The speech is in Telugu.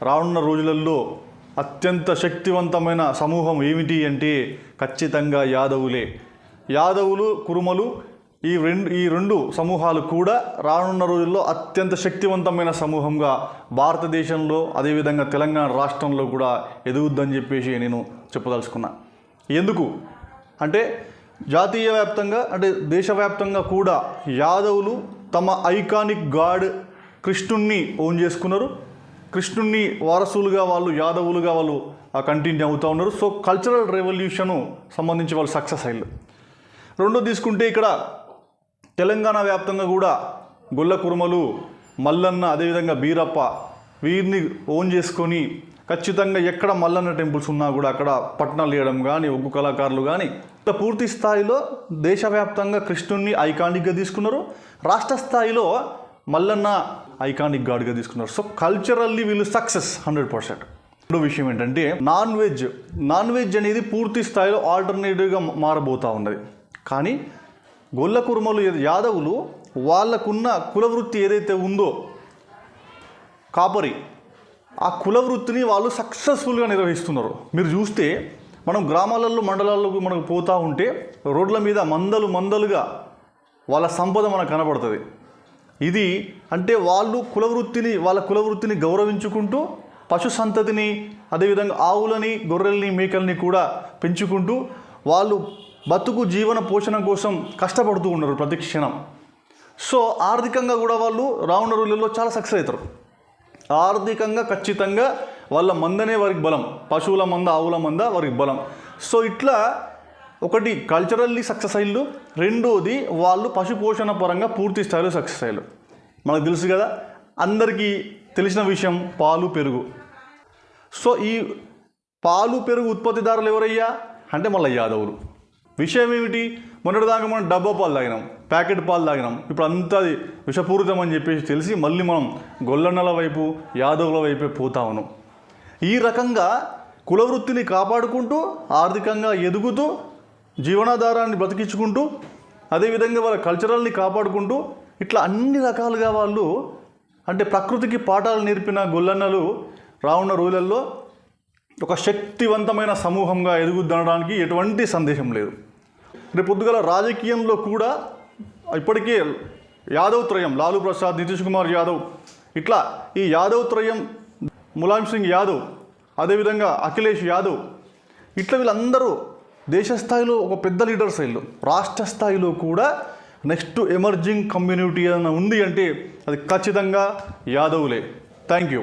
రానున్న రోజులలో అత్యంత శక్తివంతమైన సమూహం ఏమిటి అంటే ఖచ్చితంగా యాదవులే. యాదవులు, కురుమలు ఈ రెండు సమూహాలు కూడా రానున్న రోజుల్లో అత్యంత శక్తివంతమైన సమూహంగా భారతదేశంలో అదేవిధంగా తెలంగాణ రాష్ట్రంలో కూడా ఎదుగుద్దని చెప్పేసి నేను చెప్పదలుచుకున్నా. ఎందుకు అంటే జాతీయ వ్యాప్తంగా అంటే దేశవ్యాప్తంగా కూడా యాదవులు తమ ఐకానిక్ గాడ్ కృష్ణుణ్ణి ఓన్ చేసుకున్నారు. కృష్ణుణ్ణి వారసులుగా వాళ్ళు యాదవులుగా వాళ్ళు కంటిన్యూ అవుతూ ఉన్నారు. సో కల్చరల్ రెవల్యూషను సంబంధించి వాళ్ళు సక్సెస్ అయ్యారు. రెండో తీసుకుంటే ఇక్కడ తెలంగాణ వ్యాప్తంగా కూడా గొల్ల కురుమలు, మల్లన్న, అదేవిధంగా బీరప్ప వీరిని ఓన్ చేసుకొని ఖచ్చితంగా ఎక్కడ మల్లన్న టెంపుల్స్ ఉన్నా కూడా అక్కడ పట్టణాలు వేయడం కానీ, ఒగ్గు కళాకారులు కానీ పూర్తి స్థాయిలో దేశవ్యాప్తంగా కృష్ణుణ్ణి ఐకానిక్గా తీసుకున్నారు. రాష్ట్ర స్థాయిలో మల్లన్న ఐకానిక్ గాడ్గా తీసుకున్నారు. సో కల్చరల్లీ వీళ్ళు సక్సెస్ 100%. రెండో విషయం ఏంటంటే నాన్ వెజ్ అనేది పూర్తి స్థాయిలో ఆల్టర్నేటివ్గా మారబోతూ ఉన్నది. కానీ గొల్ల కురుమలు యాదవులు వాళ్ళకున్న కులవృత్తి ఏదైతే ఉందో కాపరి, ఆ కులవృత్తిని వాళ్ళు సక్సెస్ఫుల్గా నిర్వహిస్తున్నారు. మీరు చూస్తే మనం గ్రామాలలో మండలాల్లో మనకు పోతూ ఉంటే రోడ్ల మీద మందలుగా వాళ్ళ సంపద మనకు కనబడుతుంది. ఇది అంటే వాళ్ళ కులవృత్తిని గౌరవించుకుంటూ పశు సంతతిని, అదేవిధంగా ఆవులని, గొర్రెల్ని, మేకల్ని కూడా పెంచుకుంటూ వాళ్ళు బతుకు జీవన పోషణ కోసం కష్టపడుతూ ఉన్నారు ప్రతి క్షణం. సో ఆర్థికంగా కూడా వాళ్ళు రానున్న రోజుల్లో చాలా సక్సెస్ అవుతారు. ఆర్థికంగా ఖచ్చితంగా వాళ్ళ మందనే వారికి బలం, పశువుల మంద, ఆవుల మంద వారికి బలం. సో ఇట్లా ఒకటి కల్చరల్లీ సక్సెస్ అయ్యారు. రెండోది వాళ్ళు పశు పోషణ పరంగా పూర్తి స్థాయిలో సక్సెస్ అయ్యారు. మనకు తెలుసు కదా, అందరికీ తెలిసిన విషయం పాలు, పెరుగు. సో ఈ పాలు, పెరుగు ఉత్పత్తిదారులు ఎవరయ్యా అంటే మళ్ళీ యాదవులు. విషయం ఏమిటి, మొన్నటిదాకా మనం డబ్బా పాలు తాగినాం, ప్యాకెట్ పాలు తాగినాం. ఇప్పుడు అంతా అది విషపూరితం అని చెప్పేసి తెలిసి మళ్ళీ మనం గొల్లన్నల వైపు, యాదవుల వైపే పోతా ఉన్నాం. ఈ రకంగా కులవృత్తిని కాపాడుకుంటూ ఆర్థికంగా ఎదుగుతూ జీవనాధారాన్ని బ్రతికించుకుంటూ అదేవిధంగా వాళ్ళ కల్చరల్ని కాపాడుకుంటూ ఇట్లా అన్ని రకాలుగా వాళ్ళు అంటే ప్రకృతికి పాఠాలు నేర్పిన గొల్లన్నలు రానున్న రోజులలో ఒక శక్తివంతమైన సమూహంగా ఎదుగుద్దనడానికి ఎటువంటి సందేశం లేదు. రేపు పొద్దుగల రాజకీయంలో కూడా ఇప్పటికే యాదవ్ త్రయం, లాలూ ప్రసాద్, నితీష్ కుమార్ యాదవ్, ఇట్లా ఈ యాదవ్ త్రయం, ములాయం సింగ్ యాదవ్, అదేవిధంగా అఖిలేష్ యాదవ్, ఇట్లా వీళ్ళందరూ దేశ స్థాయిలో ఒక పెద్ద లీడర్స్ అయ్యారు. రాష్ట్ర స్థాయిలో కూడా నెక్స్ట్ ఎమర్జింగ్ కమ్యూనిటీ ఏదైనా ఉంది అంటే అది ఖచ్చితంగా యాదవులే. Thank you.